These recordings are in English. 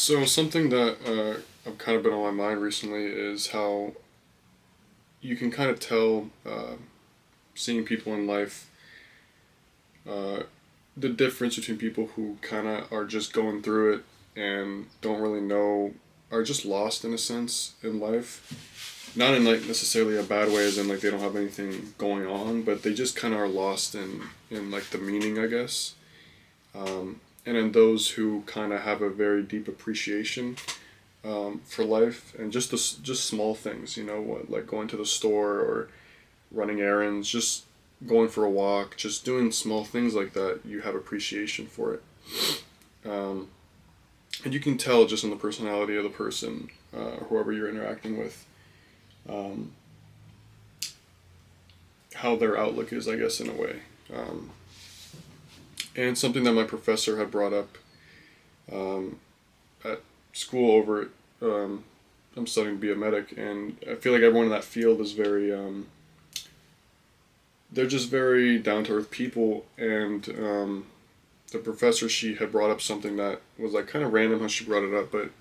So something that I've kind of been on my mind recently is how you can kind of tell, seeing people in life, uh, the difference between people who kind of are just going through it and don't really know, are just lost in a sense in life. Not in like necessarily a bad way, as in like they don't have anything going on, but they just kind of are lost in like the meaning, I guess. And in those who kind of have a very deep appreciation for life and just small things, what, like going to the store or running errands, just going for a walk, just doing small things like that. You have appreciation for it, um, and you can tell just in the personality of the person, whoever you're interacting with, um, how their outlook is, I guess, in a way. Um, and something that my professor had brought up um, at school over. Um, I'm studying to be a medic, and I feel like everyone in that field is very they're just very down to earth people. And the professor, she had brought up something that was like kind of random how she brought it up, but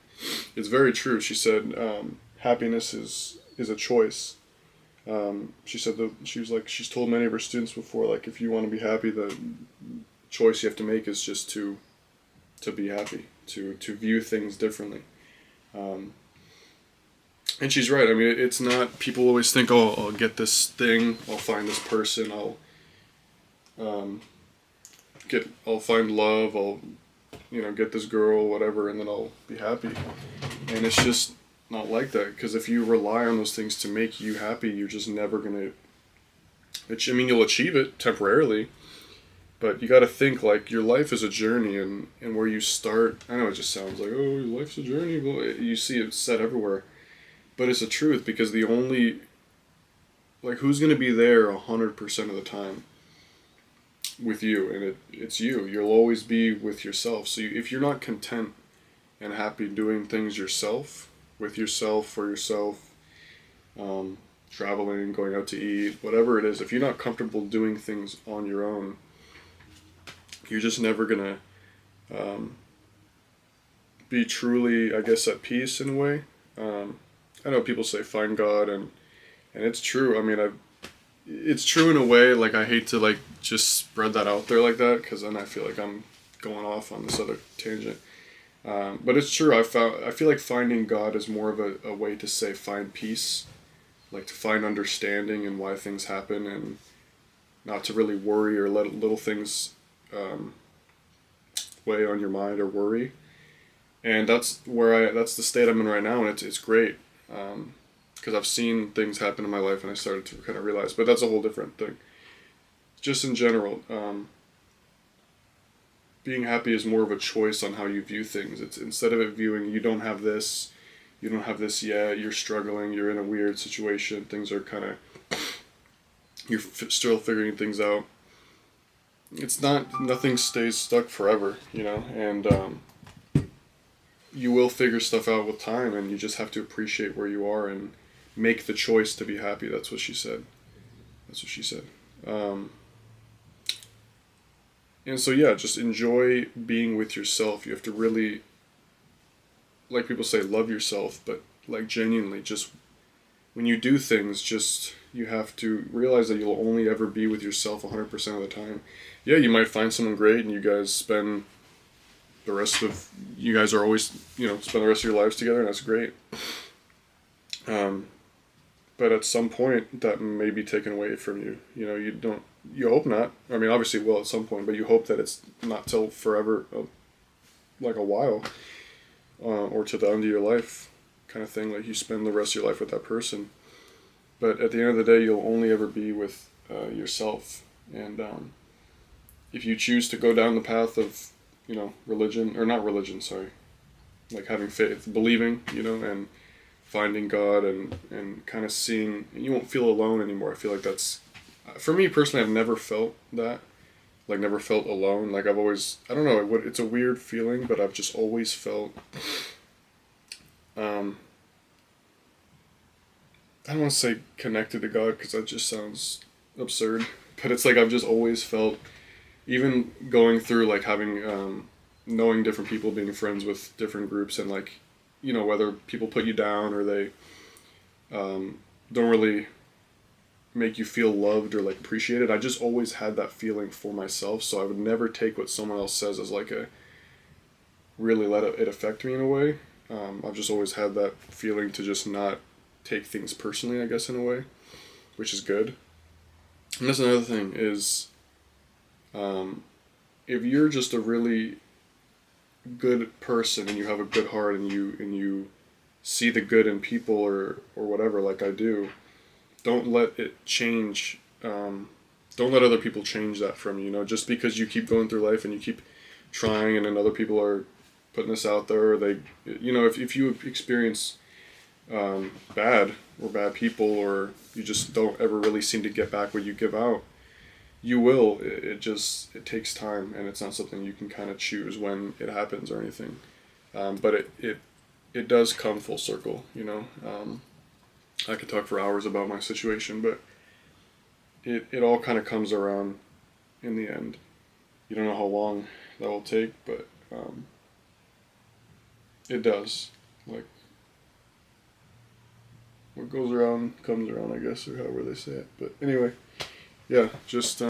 it's very true. She said happiness is a choice. She said that she was like she's told many of her students before, like if you want to be happy, the choice you have to make is just to be happy, to view things differently. Um, and she's right. I mean, it's not. People always think, "Oh, I'll get this thing. I'll find this person. Um, I'll find love. I'll, get this girl, whatever, and then I'll be happy." And it's just not like that. Because if you rely on those things to make you happy, you're just never gonna. I mean, you'll achieve it temporarily, but you got to think like your life is a journey, and where you start. I know it just sounds like, oh, life's a journey. Well, you see it said everywhere, but it's the truth, because the only, like, who's gonna be there 100% of the time with you, and it's you. You'll always be with yourself. So if you're not content and happy doing things yourself, with yourself, for yourself, um, traveling, going out to eat, whatever it is, if you're not comfortable doing things on your own, you're just never gonna um, be truly, I guess, at peace in a way. Um, I know people say find God, and it's true. I mean, it's true in a way. Like, I hate to like just spread that out there like that, because then I feel like I'm going off on this other tangent. But it's true. I feel like finding God is more of a way to say find peace, like to find understanding and why things happen, and not to really worry or let little things um, weigh on your mind or worry. And that's the state I'm in right now, and it's great. Because I've seen things happen in my life, and I started to kind of realize. But that's a whole different thing. Just in general, being happy is more of a choice on how you view things. It's instead of it viewing you don't have this yet, you're struggling, you're in a weird situation, things are kind of still figuring things out. It's not nothing stays stuck forever, and you will figure stuff out with time, and you just have to appreciate where you are and make the choice to be happy. That's what she said. That's what she said. Um, and so yeah, just enjoy being with yourself. You have to really, like people say, love yourself, but like genuinely, just when you do things, just you have to realize that you'll only ever be with yourself 100% of the time. Yeah, you might find someone great, and you guys spend the rest of you guys are always spend the rest of your lives together, and that's great. Um, but at some point, that may be taken away from you. You don't. You hope not. I mean, obviously, it will at some point, but you hope that it's not till forever, like a while, or to the end of your life, kind of thing. Like you spend the rest of your life with that person. But at the end of the day, you'll only ever be with yourself. And if you choose to go down the path of, religion, or not religion, sorry, like having faith, believing, and finding God, and kind of seeing, you won't feel alone anymore. I feel like that's, for me personally, I've never felt that. Like, never felt alone. Like, I've always, I don't know, it's a weird feeling, but I've just always felt, um, I don't want to say connected to God, because that just sounds absurd. But it's like I've just always felt, even going through like having knowing different people, being friends with different groups, and like, you know, whether people put you down or they don't really make you feel loved or like appreciated. I just always had that feeling for myself, so I would never take what someone else says as like a really let it affect me in a way. I've just always had that feeling to just not take things personally, I guess, in a way, which is good. And that's another thing is, if you're just a really good person and you have a good heart and you see the good in people or whatever, like I do, don't let it change. Don't let other people change that from you. You know, just because you keep going through life and you keep trying, and then other people are putting this out there, or they, you know, if you experience bad or bad people, or you just don't ever really seem to get back what you give out, you will. It takes time, and it's not something you can kind of choose when it happens or anything. But it does come full circle. You know, I could talk for hours about my situation, but it all kind of comes around in the end. You don't know how long that will take, but it does. Like, what goes around comes around, I guess, or however they say it. But anyway, yeah, just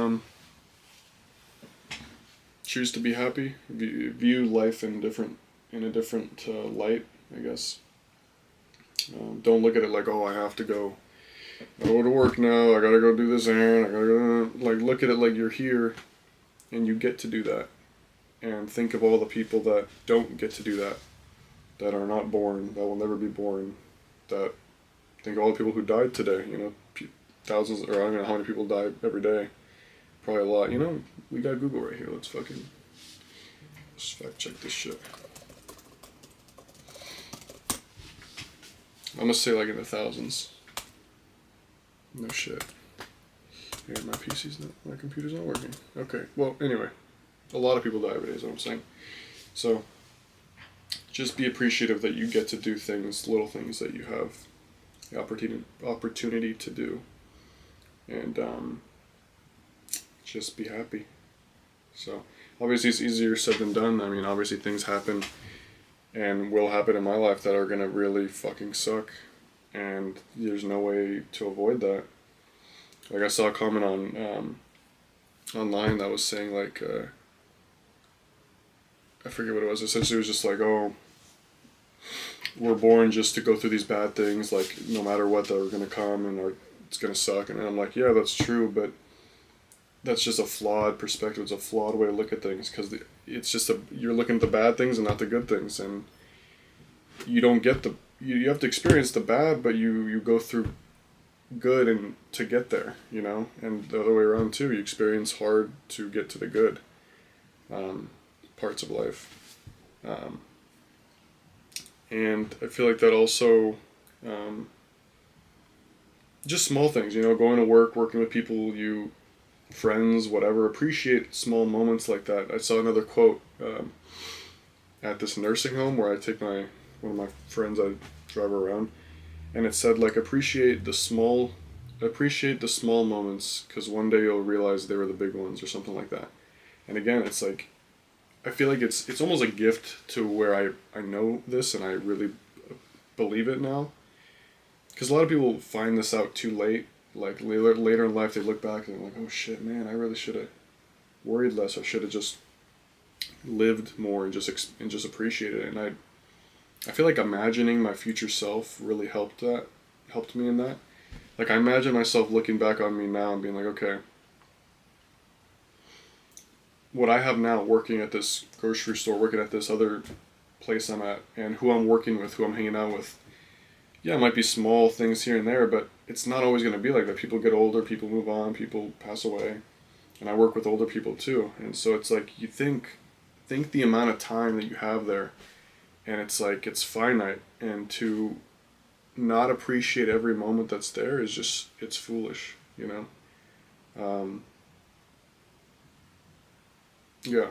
choose to be happy. View life in a different light, I guess. Don't look at it like, oh, I have to go to work now. I gotta go do this errand. I gotta go. Like, look at it like you're here, and you get to do that. And think of all the people that don't get to do that, that are not born, that will never be born. That think of all the people who died today. You know, thousands, or I don't know how many people die every day. Probably a lot. You know, we got Google right here. Let's fact check this shit. I'm gonna say like in the thousands. No shit. Yeah, my computer's not working. Okay, well, anyway. A lot of people die every day is what I'm saying. So, just be appreciative that you get to do things, little things that you have the opportunity to do. And just be happy. So, obviously it's easier said than done. I mean, obviously things happen and will happen in my life that are gonna really fucking suck. And there's no way to avoid that. Like, I saw a comment on online that was saying, like, I forget what it was. Essentially, it was just like, oh, we're born just to go through these bad things, like, no matter what, they're going to come and it's going to suck. And I'm like, yeah, that's true, but that's just a flawed perspective. It's a flawed way to look at things, because it's just you're looking at the bad things and not the good things. And you don't get you have to experience the bad, but you go through good and to get there, you know? And the other way around, too. You experience hard to get to the good. Parts of life. And I feel like that also, just small things, you know, going to work, working with people, friends, whatever, appreciate small moments like that. I saw another quote at this nursing home where I take one of my friends, I drive her around, and it said, like, appreciate the small moments, because one day you'll realize they were the big ones, or something like that. And again, it's like, I feel like it's almost a gift to where I know this and I really believe it now. Because a lot of people find this out too late. Like, later in life, they look back and they're like, oh shit, man, I really should have worried less. I should have just lived more and just appreciated it. And I feel like imagining my future self really helped me in that. Like, I imagine myself looking back on me now and being like, okay, what I have now, working at this grocery store, working at this other place I'm at, and who I'm working with, who I'm hanging out with, yeah, it might be small things here and there, but it's not always going to be like that. People get older, people move on, people pass away, and I work with older people too. And so it's like, you think the amount of time that you have there, and it's like, it's finite, and to not appreciate every moment that's there is just, it's foolish, you know? Yeah.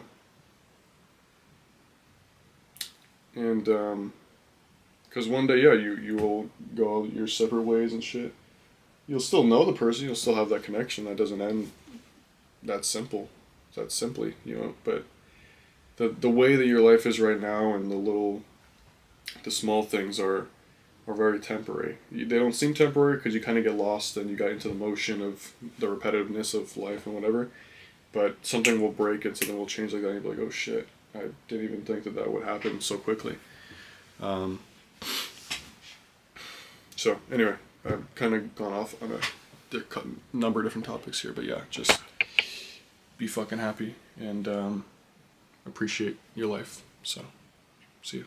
And, because one day, yeah, you will go your separate ways and shit. You'll still know the person, you'll still have that connection. That doesn't end that simply, you know, but the way that your life is right now and the small things are very temporary. They don't seem temporary because you kind of get lost and you got into the motion of the repetitiveness of life and whatever. But something will break and something will change like that and you'll be like, oh shit, I didn't even think that that would happen so quickly. So anyway, I've kind of gone off on a number of different topics here, but yeah, just be fucking happy and appreciate your life. So, see you.